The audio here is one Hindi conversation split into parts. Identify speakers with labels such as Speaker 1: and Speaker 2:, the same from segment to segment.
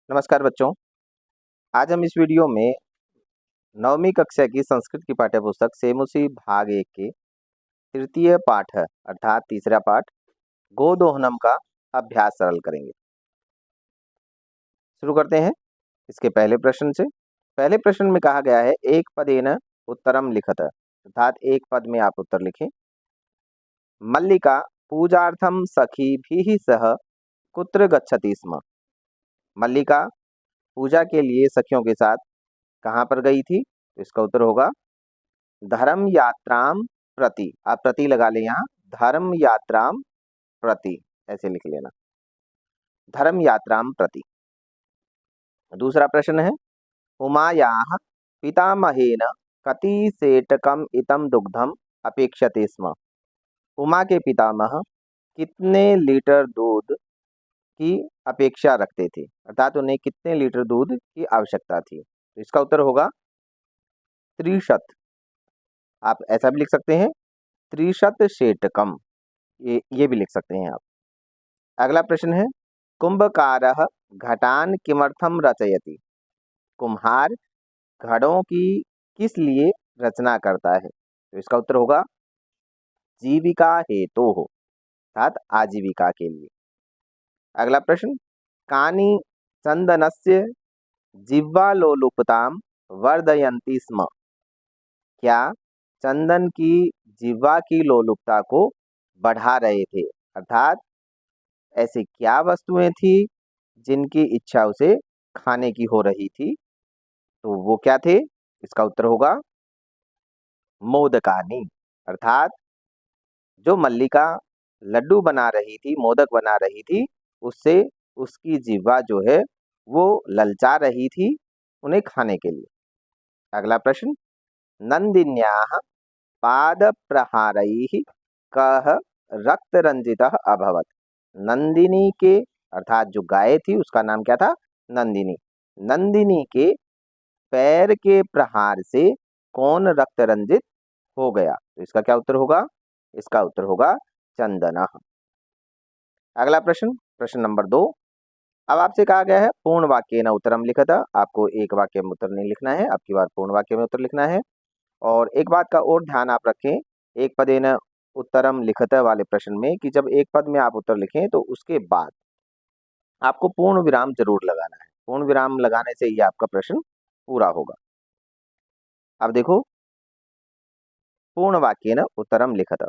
Speaker 1: नमस्कार बच्चों। आज हम इस वीडियो में 9वीं कक्षा की संस्कृत की पाठ्यपुस्तक सेमुसी भाग 1 के तृतीय पाठ अर्थात तीसरा पाठ गोदोहनम का अभ्यास सरल करेंगे। शुरू करते हैं इसके पहले प्रश्न से। पहले प्रश्न में कहा गया है एक पदेन उत्तरम लिखत अर्थात एक पद में आप उत्तर लिखें। मल्लिका पूजार्थम सखीभिः सह कुत्र गच्छति स्म। मल्लिका पूजा के लिए सखियों के साथ कहाँ पर गई थी? तो इसका उत्तर होगा धर्म यात्राम प्रति। आप प्रति लगा लें यहाँ, धर्म यात्राम प्रति ऐसे लिख लेना, धर्म यात्राम प्रति। दूसरा प्रश्न है उमायाः पितामहेन कति सेटकम इतम दुग्धम अपेक्षते स्म। उमा के पितामह कितने लीटर दूध की अपेक्षा रखते थे अर्थात उन्हें कितने लीटर दूध की आवश्यकता थी? तो इसका उत्तर होगा 30। आप ऐसा भी लिख सकते हैं 30 शेटकम, ये भी लिख सकते हैं आप। अगला प्रश्न है कुंभकारः घटान किमर्थम रचयति। कुम्हार घड़ों की किस लिए रचना करता है? तो इसका उत्तर होगा जीविका हेतोः अर्थात आजीविका के लिए। अगला प्रश्न कानि चंदनस्य जिह्वालोलुपताम वर्धयन्ति स्म। क्या चंदन की जिह्वा की लोलुपता को बढ़ा रहे थे अर्थात ऐसी क्या वस्तुएं थी जिनकी इच्छा उसे खाने की हो रही थी? तो वो क्या थे? इसका उत्तर होगा मोदकानी अर्थात जो मल्लिका लड्डू बना रही थी, मोदक बना रही थी, उससे उसकी जिह्वा जो है वो ललचा रही थी उन्हें खाने के लिए। अगला प्रश्न नंदिन्याः पादप्रहारैः कः रक्तरंजितः अभवत्। नंदिनी के अर्थात जो गाय थी उसका नाम क्या था? नंदिनी। नंदिनी के पैर के प्रहार से कौन रक्तरंजित हो गया? तो इसका क्या उत्तर होगा? इसका उत्तर होगा चंदनः। अगला प्रश्न, प्रश्न नंबर 2। अब आपसे कहा गया है पूर्ण वाक्य न उत्तरम लिखत। आपको एक वाक्य में उत्तर नहीं लिखना है, आपकी बार पूर्ण वाक्य में उत्तर लिखना है। और एक बात का और ध्यान आप रखें एक पदेन उत्तरम लिखत वाले प्रश्न में कि जब एक पद में आप उत्तर लिखें तो उसके बाद आपको पूर्ण विराम जरूर लगाना है। पूर्ण विराम लगाने से ही आपका प्रश्न पूरा होगा। अब देखो पूर्ण वाक्य न उत्तरम लिखत।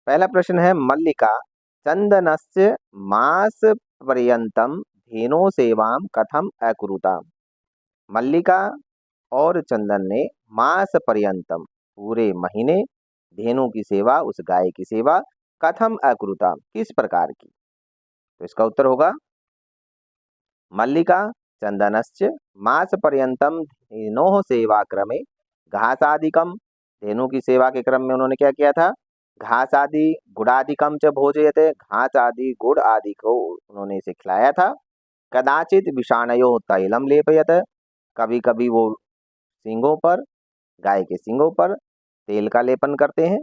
Speaker 1: पहला प्रश्न है मल्लिका चंदनस्य मास पर्यंतम धेनो सेवां कथम अकुरुताम। मल्लिका और चंदन ने मास पर्यंतम पूरे महीने धेनु की सेवा, उस गाय की सेवा, कथम अकुरुताम किस प्रकार की? तो इसका उत्तर होगा मल्लिका चंदनस्य मास पर्यंतम धेनोः सेवा क्रमे घासादिकम। धेनु की सेवा के क्रम में उन्होंने क्या किया था? घास आदि गुड़ादिकम च भोजयते, घास आदि गुड़ आदि को उन्होंने इसे खिलाया था। कदाचित विषाणयो तैलम लेपयत, कभी कभी वो सींगों पर, गाय के सींगों पर तेल का लेपन करते हैं।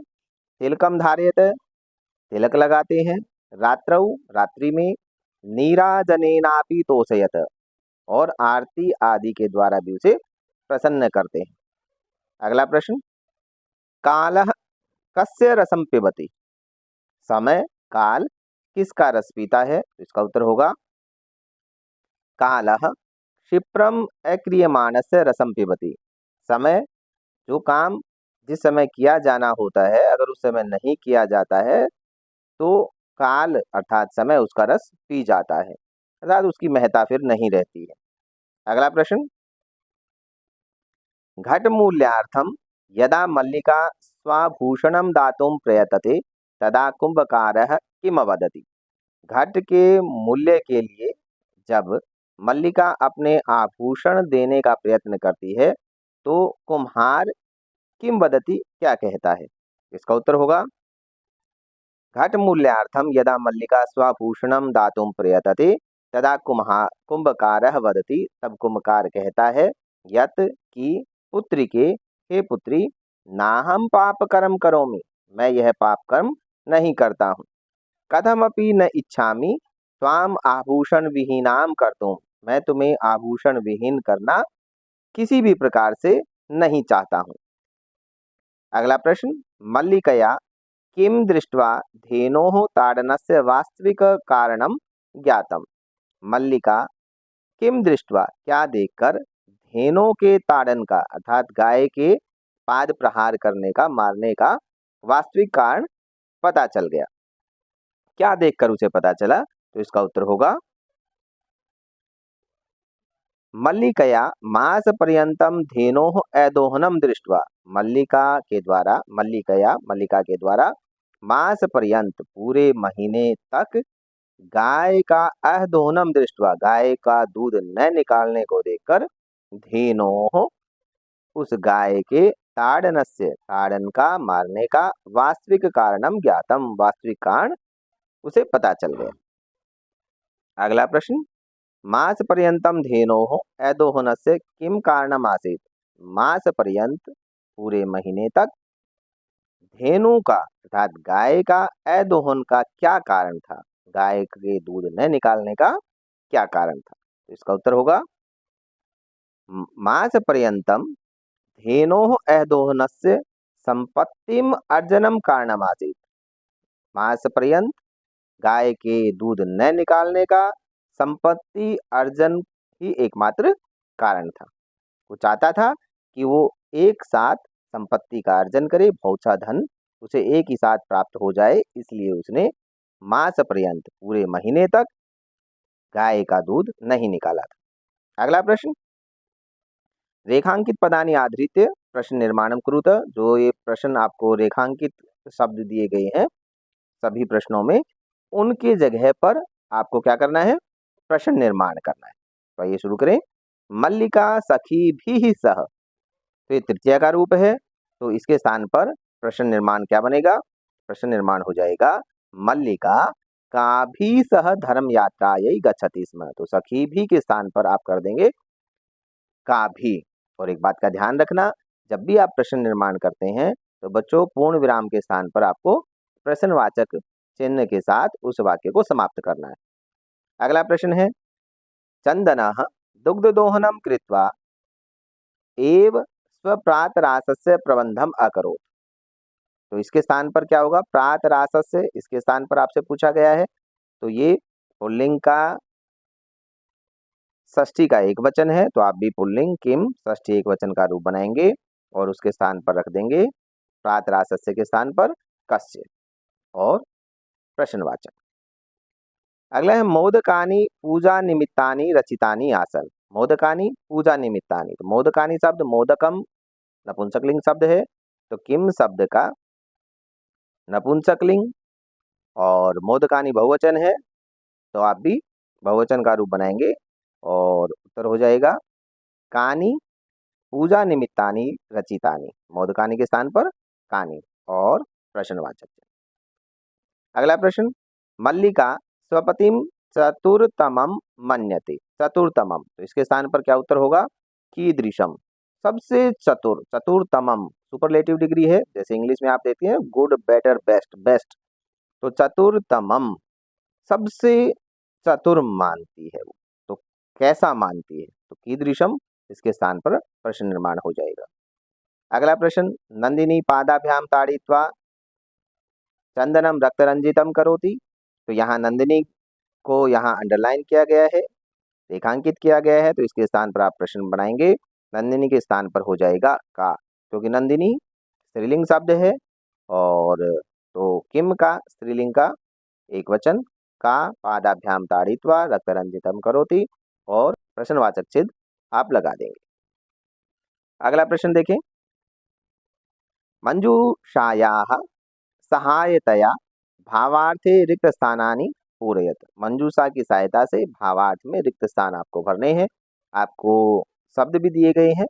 Speaker 1: तिलकम धारयत, तिलक लगाते हैं। रात्रौ, रात्रि में। नीराजनेनापि तोषयत, और आरती आदि के द्वारा भी उसे प्रसन्न करते हैं। अगला प्रश्न कालः कस्य रसम पिबति। समय, काल किसका रस पीता है? तो इसका उत्तर होगा कालः क्षिप्रम अक्रियमाणस्य रसम पिबति। समय, जो काम जिस समय किया जाना होता है अगर उस समय नहीं किया जाता है तो काल अर्थात समय उसका रस पी जाता है अर्थात उसकी महत्ता फिर नहीं रहती है। अगला प्रश्न घट मूल्यार्थम यदा मल्लिका स्वाभूषणम दातुं प्रयतते तदा कुंभकारः किम वदति। घट के मूल्य के लिए जब मल्लिका अपने आभूषण देने का प्रयत्न करती है तो कुम्हार किम वदति क्या कहता है? इसका उत्तर होगा घट मूल्यार्थम यदा मल्लिका स्वाभूषणम दातुं प्रयतते तदा कुंभकारः वदति, तब कुंभकार कहता है यत की पुत्री के, हे पुत्री, नाहम पाप कर्म करोमि, मैं यह पाप कर्म नहीं करता हूँ। कथमपि न इच्छामि त्वाम आभूषण विहीनाम कर्तुम, मैं तुम्हें आभूषण विहीन करना किसी भी प्रकार से नहीं चाहता हूँ। अगला प्रश्न, मल्लिकया किम दृष्ट्वा धेनोः ताडनस्य वास्तविक कारणम ज्ञातम। मल्लिका किम दृष्ट्वा क्या देखकर धेनों के ताड़न का अर्थात गाय के पाद प्रहार करने का, मारने का वास्तविक कारण पता चल गया। क्या देखकर उसे पता चला? तो इसका उत्तर होगा मल्लिकया मास पर्यंतम धेनोः अदोहनम दृष्ट्वा। मल्लिका के द्वारा मास पर्यंत पूरे महीने तक गाय का अहदोहनम दृष्टवा गाय का दूध न निकालने को देखकर धेनोः उस गाय के ताड़नस्य ताड़न का, मारने का वास्तविक कारणम ज्ञातम वास्तविक कारण उसे पता चल गया। अगला प्रश्न, मास पर्यंतम धेनोः अदोहनस्य किम कारणम आसीत्। मास पर्यंत पूरे महीने तक धेनु का अर्थात गाय का अदोहन का क्या कारण था, गाय के दूध न निकालने का क्या कारण था? तो इसका उत्तर होगा मास पर्यंतम धेनोः अदोहनस्य संपत्तिम अर्जनम कारणमासीत्। मास पर्यंत गाय के दूध न निकालने का संपत्ति अर्जन ही एकमात्र कारण था। वो चाहता था कि वो एक साथ संपत्ति का अर्जन करे, बहुत सा धन उसे एक ही साथ प्राप्त हो जाए, इसलिए उसने मास पर्यंत पूरे महीने तक गाय का दूध नहीं निकाला था। अगला प्रश्न, रेखांकित पदानि आधृत्य प्रश्न निर्माणम कुरुत। जो ये प्रश्न आपको रेखांकित शब्द दिए गए हैं सभी प्रश्नों में, उनके जगह पर आपको क्या करना है? प्रश्न निर्माण करना है। तो आइए शुरू करें। मल्लिका सखी भी सह, तो ये तृतीया का रूप है, तो इसके स्थान पर प्रश्न निर्माण क्या बनेगा? प्रश्न निर्माण हो जाएगा मल्लिका का भी सह धर्म यात्रा यही गच्छति स्म। तो सखी भी के स्थान पर आप कर देंगे का भी। और एक बात का ध्यान रखना, जब भी आप प्रश्न निर्माण करते हैं तो बच्चों पूर्ण विराम के स्थान पर आपको प्रश्नवाचक चिन्ह के साथ उस वाक्य को समाप्त करना है। अगला प्रश्न है, चंदनः दुग्धदोहनम कृत्वा एव स्वप्रातरासस्य प्रबंधम अकरोत्। तो इसके स्थान पर क्या होगा? प्रातरासस्य इसके स्थान पर आपसे पूछा गया है, तो ये पुल्लिंग का षष्ठी का एक वचन है, तो आप भी पुल्लिंग किम षष्ठी एक वचन का रूप बनाएंगे और उसके स्थान पर रख देंगे प्रातरासस्य के स्थान पर कस्य और प्रश्नवाचक। अगला है, मोदकानी पूजा निमित्तानि रचितानि आसन। मोदकानी पूजा निमित्तानि, तो मोदकानी शब्द मोदकम नपुंसकलिंग शब्द है, तो किम शब्द का नपुंसकलिंग और मोदकानी बहुवचन है, तो आप भी बहुवचन का रूप बनाएंगे और उत्तर हो जाएगा कानी पूजा निमित्तानि रचितानि। मोदकानी के स्थान पर कानी और प्रश्नवाचक। अगला प्रश्न, मल्लिका स्वपतिम चतुर्थमम मन्यते। चतुर्थमम, तो इसके स्थान पर क्या उत्तर होगा? कीदृशम, सबसे चतुर। चतुर्थमम सुपरलेटिव डिग्री है, जैसे इंग्लिश में आप देती हैं गुड, बेटर, बेस्ट, बेस्ट। तो चतुर्थमम सबसे चतुर मानती है वो, तो कैसा मानती है? तो कीदृशम इसके स्थान पर प्रश्न निर्माण हो जाएगा। अगला प्रश्न, नंदिनी पादाभ्याम ताड़ित्वा चंदनम रक्तरंजितम करोति। तो यहाँ नंदिनी को यहाँ अंडरलाइन किया गया है, रेखांकित किया गया है, तो इसके स्थान पर आप प्रश्न बनाएंगे। नंदिनी के स्थान पर हो जाएगा का, क्योंकि नंदिनी स्त्रीलिंग शब्द है और तो किम का स्त्रीलिंग का एक वचन, का पादाभ्याम ताड़ित्वा रक्तरंजितम करोति और प्रश्नवाचक चिन्ह आप लगा देंगे। अगला प्रश्न देखें, मंजूषायाः सहायतया भावार्थे रिक्त स्थानानि पूरयत। मंजूषा की सहायता से भावार्थ में रिक्त स्थान आपको भरने हैं। आपको शब्द भी दिए गए हैं,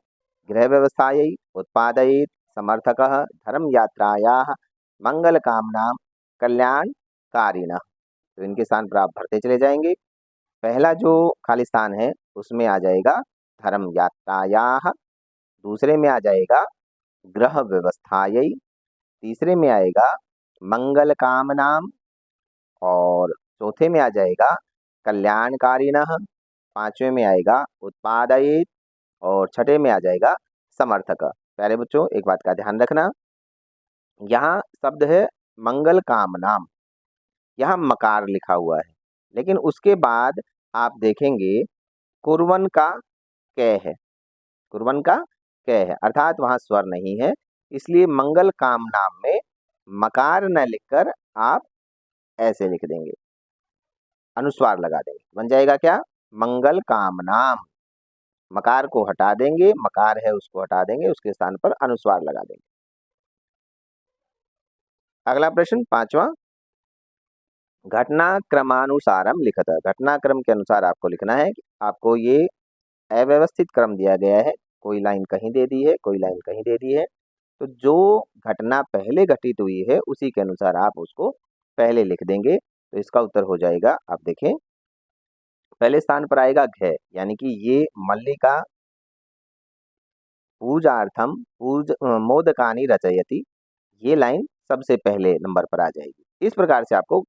Speaker 1: गृह व्यवस्थायै उत्पादयेत समर्थकः धर्म यात्रायाः मंगल कामनाम कल्याणकारिणः। तो इनके स्थान पर आप भरते चले जाएंगे। पहला जो खाली स्थान है उसमें आ जाएगा धर्म यात्रायाः, दूसरे में आ जाएगा गृह व्यवस्थायै, तीसरे में आएगा मंगल कामनाम और चौथे में आ जाएगा कल्याणकारिणः, पांचवें में आएगा उत्पादयेत और छठे में आ जाएगा समर्थक। प्यारे बच्चों एक बात का ध्यान रखना, यहाँ शब्द है मंगल कामनाम, यहाँ मकार लिखा हुआ है, लेकिन उसके बाद आप देखेंगे कुर्वन का कै है, कुर्वन का कै है, अर्थात वहां स्वर नहीं है, इसलिए मंगल काम नाम में मकार न लिखकर आप ऐसे लिख देंगे, अनुस्वार लगा देंगे, बन जाएगा क्या, मंगल काम नाम। मकार को हटा देंगे, मकार है उसको हटा देंगे, उसके स्थान पर अनुस्वार लगा देंगे। अगला प्रश्न पांचवा, घटनाक्रमानुसारम लिखत। घटनाक्रम के अनुसार आपको लिखना है कि आपको ये अव्यवस्थित क्रम दिया गया है, कोई लाइन कहीं दे दी है, कोई लाइन कहीं दे दी है, तो जो घटना पहले घटित हुई है उसी के अनुसार आप उसको पहले लिख देंगे। तो इसका उत्तर हो जाएगा, आप देखें पहले स्थान पर आएगा घ, यानी कि ये मल्लिका पूजार्थम मोदकानी रचयति, ये लाइन सबसे पहले नंबर पर आ जाएगी। इस प्रकार से आपको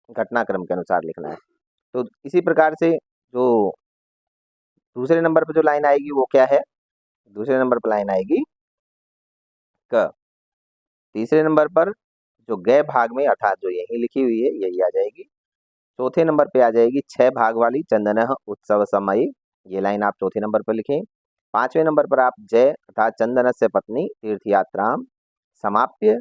Speaker 1: घटनाक्रम के अनुसार लिखना है। तो इसी प्रकार से जो दूसरे नंबर पर जो लाइन आएगी वो क्या है, दूसरे नंबर पर लाइन आएगी क। तीसरे नंबर पर जो ग भाग में अर्थात जो यही लिखी हुई है यही आ जाएगी। चौथे नंबर पे आ जाएगी 6 भाग वाली चंदन उत्सव समय, ये लाइन आप चौथे नंबर पर लिखें। पांचवें नंबर पर आप जय अर्थात चंदन से पत्नी तीर्थयात्राम समाप्य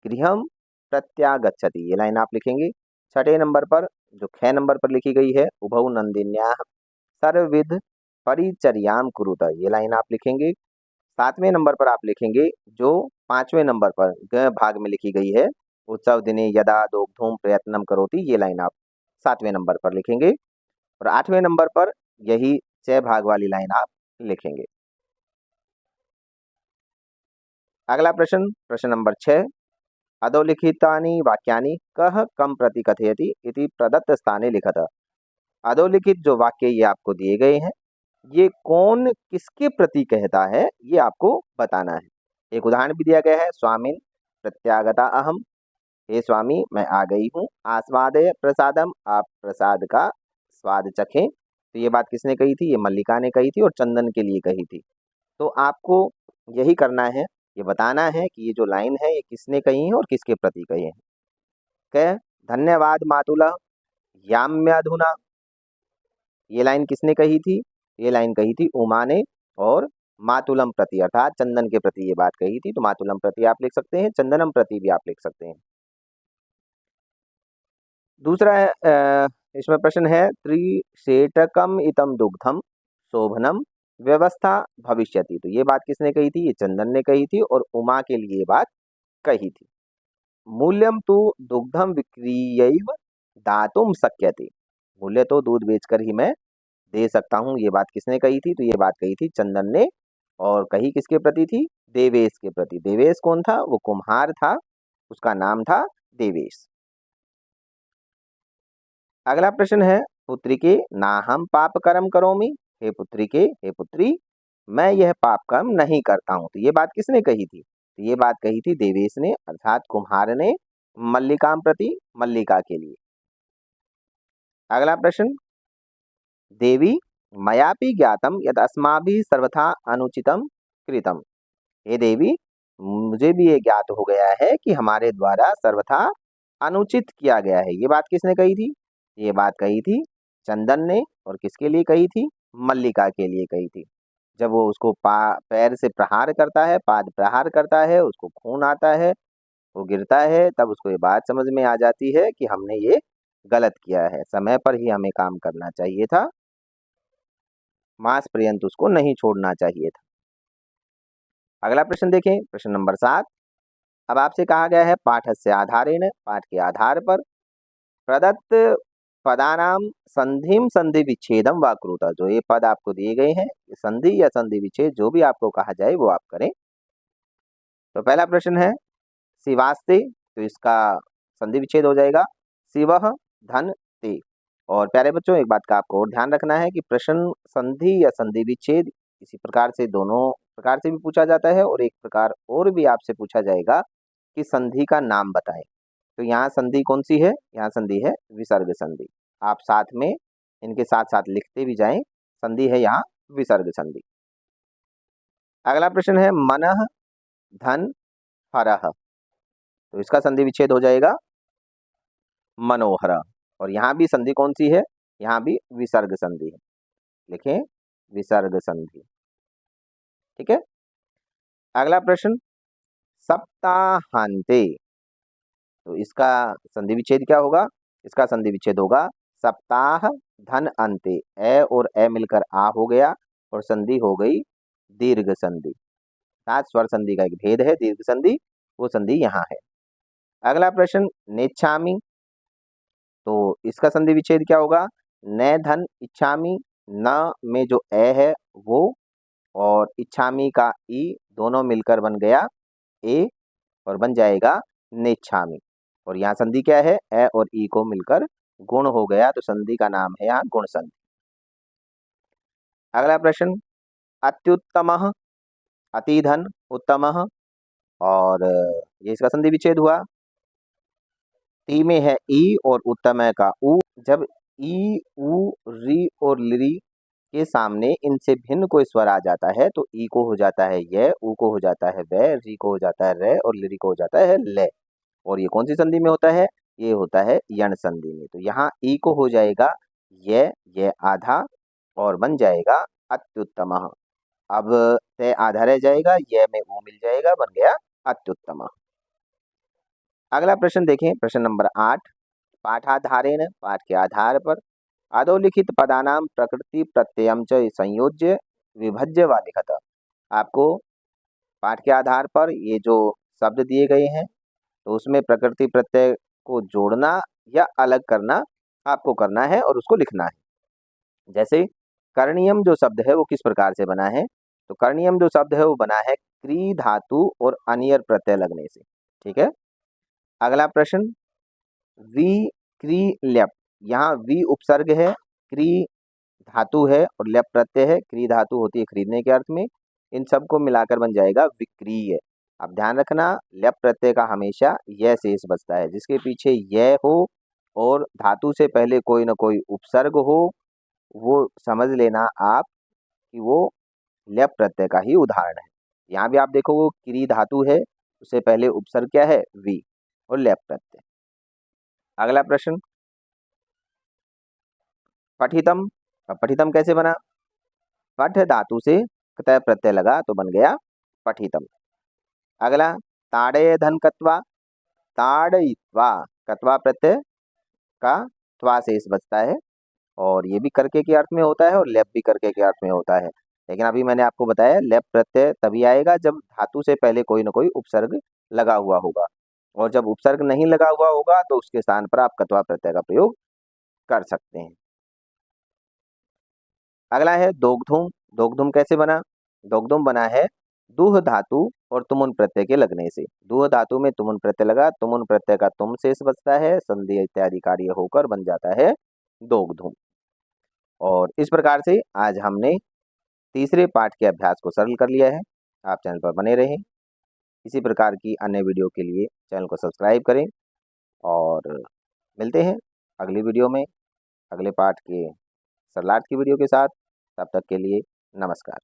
Speaker 1: गृहम प्रत्यागच्छति, ये लाइन आप लिखेंगे। छठे नंबर पर जो ख नंबर पर लिखी गई है उभौ नंदिन्या सर्वविध परिचर्याम कुरुत, ये लाइन आप लिखेंगे। सातवें नंबर पर आप लिखेंगे जो पांचवें नंबर पर ग भाग में लिखी गई है उत्सव दिने यदा दोग्धूम प्रयत्नम करोति, ये लाइन आप सातवें नंबर पर लिखेंगे। और आठवें नंबर पर यही 6 भाग वाली लाइन आप लिखेंगे। अगला प्रश्न, प्रश्न नंबर 6, अधोलिखितानि वाक्यानि कह कम प्रति कथयति इति प्रदत्त स्थाने लिखत। अधोलिखित जो वाक्य ये आपको दिए गए हैं ये कौन किसके प्रति कहता है ये आपको बताना है। एक उदाहरण भी दिया गया है, स्वामिन प्रत्यागता अहम, हे स्वामी मैं आ गई हूँ, आस्वादय प्रसादम, आप प्रसाद का स्वाद चखें। तो ये बात किसने कही थी, ये मल्लिका ने कही थी और चंदन के लिए कही थी। तो आपको यही करना है, ये बताना है कि ये जो लाइन है ये किसने कही है और किसके प्रति कही है। कह धन्यवाद मातुला याम्याधुना, ये लाइन किसने कही थी, ये लाइन कही थी उमा ने, और मातुलम प्रति अर्थात चंदन के प्रति ये बात कही थी, तो मातुलम प्रति आप लिख सकते हैं, चंदनम प्रति भी आप लिख सकते हैं। दूसरा है इसमें प्रश्न है त्रिशेटकम इतम दुग्धम शोभनम व्यवस्था भविष्यति, तो ये बात किसने कही थी, ये चंदन ने कही थी और उमा के लिए ये बात कही थी। मूल्यम तो दुग्धम विक्रीयैव दातुम शक्यते, मूल्य तो दूध बेचकर ही मैं दे सकता हूँ, ये बात किसने कही थी, तो ये बात कही थी चंदन ने, और कही किसके प्रति थी, देवेश के प्रति। देवेश कौन था, वो कुम्हार था, उसका नाम था देवेश। अगला प्रश्न है पुत्री के नाहम पाप कर्म करोमि, हे पुत्री के, हे पुत्री मैं यह पाप कर्म नहीं करता हूँ, तो ये बात किसने कही थी, तो ये बात कही थी देवेश ने अर्थात कुम्हार ने मल्लिकाम प्रति, मल्लिका के लिए। अगला प्रश्न, देवी मयापि ज्ञातम यद अस्माभिः सर्वथा अनुचितम कृतम, हे देवी मुझे भी ये ज्ञात हो गया है कि हमारे द्वारा सर्वथा अनुचित किया गया है, ये बात किसने कही थी, ये बात कही थी चंदन ने, और किसके लिए कही थी, मल्लिका के लिए कही थी। जब वो उसको पैर से प्रहार करता है, पाद प्रहार करता है, उसको खून आता है, वो गिरता है, तब उसको ये बात समझ में आ जाती है कि हमने ये गलत किया है, समय पर ही हमें काम करना चाहिए था, मास पर्यंत उसको नहीं छोड़ना चाहिए था। अगला प्रश्न देखें, प्रश्न नंबर 7, अब आपसे कहा गया है पाठस्य आधारेण, पाठ के आधार पर प्रदत्त पदानाम संधिम संधि विच्छेदम व कुरुत, जो ये पद आपको दिए गए हैं संधि या संधि विच्छेद जो भी आपको कहा जाए वो आप करें। तो पहला प्रश्न है शिवास्ते, तो इसका संधि विच्छेद हो जाएगा शिवः धन ते। और प्यारे बच्चों एक बात का आपको और ध्यान रखना है कि प्रश्न संधि या संधि विच्छेद इसी प्रकार से दोनों प्रकार से भी पूछा जाता है, और एक प्रकार और भी आपसे पूछा जाएगा कि संधि का नाम बताएं। तो यहाँ संधि कौन सी है, यहाँ संधि है विसर्ग संधि। आप साथ में इनके साथ साथ लिखते भी जाएं, संधि है यहाँ विसर्ग संधि। अगला प्रश्न है मनः धन हरः, तो इसका संधि विच्छेद हो जाएगा मनोहर। और यहाँ भी संधि कौन सी है, यहाँ भी विसर्ग संधि है, लिखें विसर्ग संधि। ठीक है। अगला प्रश्न सप्ताहांते, तो इसका संधि विच्छेद क्या होगा, इसका संधि विच्छेद होगा सप्ताह धन अंते, ए और ए मिलकर आ हो गया और संधि हो गई दीर्घ संधि। सात स्वर संधि का एक भेद है दीर्घ संधि, वो संधि यहाँ है। अगला प्रश्न नेच्छामि, तो इसका संधि विच्छेद क्या होगा, न धन इच्छामि, न में जो ए है वो और इच्छामि का ई दोनों मिलकर बन गया ए और बन जाएगा नेच्छामि। और यहाँ संधि क्या है, ए और ई को मिलकर गुण हो गया, तो संधि का नाम है यहाँ गुण संधि। अगला प्रश्न अत्युत्तमः, अति धन उत्तमः, और ये इसका संधि विच्छेद हुआ। ती में है ई और उत्तम का उ, जब ई उ री और लिरी के सामने इनसे भिन्न कोई स्वर आ जाता है तो ई को हो जाता है य, उ को हो जाता है वे, री को हो जाता है रे और लिरी को हो जाता है ले। और ये कौन सी संधि में होता है, ये होता है यण संधि में। तो यहाँ ई को हो जाएगा ये आधा और बन जाएगा अत्युत्तमः। अब ते आधा रह जाएगा, ये में उ मिल जाएगा, बन गया अत्युत्तमः। अगला प्रश्न देखें, प्रश्न नंबर 8, पाठाधारेण, पाठ के आधार पर अधोलिखित पदानां प्रकृति प्रत्ययम च संयोज्य विभज्य व लिखत। आपको पाठ के आधार पर ये जो शब्द दिए गए हैं तो उसमें प्रकृति प्रत्यय को जोड़ना या अलग करना आपको करना है और उसको लिखना है। जैसे कर्णियम जो शब्द है वो किस प्रकार से बना है, तो कर्णियम जो शब्द है वो बना है क्री धातु और अनियर प्रत्यय लगने से। ठीक है। अगला प्रश्न वी क्री ल्यप, यहाँ वी उपसर्ग है, क्री धातु है और ल्यप प्रत्यय है। क्री धातु होती है खरीदने के अर्थ में, इन सबको मिलाकर बन जाएगा विक्रीय। अब ध्यान रखना ल्यप प्रत्यय का हमेशा यह शेष बचता है, जिसके पीछे यह हो और धातु से पहले कोई ना कोई उपसर्ग हो, वो समझ लेना आप कि वो ल्यप प्रत्यय का ही उदाहरण है। यहाँ भी आप देखो वो क्री धातु है, उससे पहले उपसर्ग क्या है, वी और ल्यप प्रत्यय। अगला प्रश्न पठितम, पठितम कैसे बना, पठ धातु से कतः प्रत्यय लगा तो बन गया पठितम। अगला ताड़य धन कत्वा, ताड़यित्वा, कत्वा प्रत्यय का त्वा शेष बचता है और ये भी करके के अर्थ में होता है और लेप भी करके के अर्थ में होता है। लेकिन अभी मैंने आपको बताया लेप प्रत्यय तभी आएगा जब धातु से पहले कोई ना कोई उपसर्ग लगा हुआ होगा, और जब उपसर्ग नहीं लगा हुआ होगा तो उसके स्थान पर आप कत्वा प्रत्यय का प्रयोग कर सकते हैं। अगला है दोग्धुम, दोग्धुम कैसे बना, दोग्धुम बना है दुह धातु और तुमुन प्रत्यय के लगने से। दुह धातु में तुमुन प्रत्यय लगा, तुमुन प्रत्यय का तुम शेष बचता है, संधि इत्यादि कार्य होकर बन जाता है दोग्धुम। और इस प्रकार से आज हमने तीसरे पाठ के अभ्यास को सरल कर लिया है। आप चैनल पर बने रहें, इसी प्रकार की अन्य वीडियो के लिए चैनल को सब्सक्राइब करें और मिलते हैं अगली वीडियो में अगले पाठ के सरलार्थ की वीडियो के साथ। तब तक के लिए नमस्कार।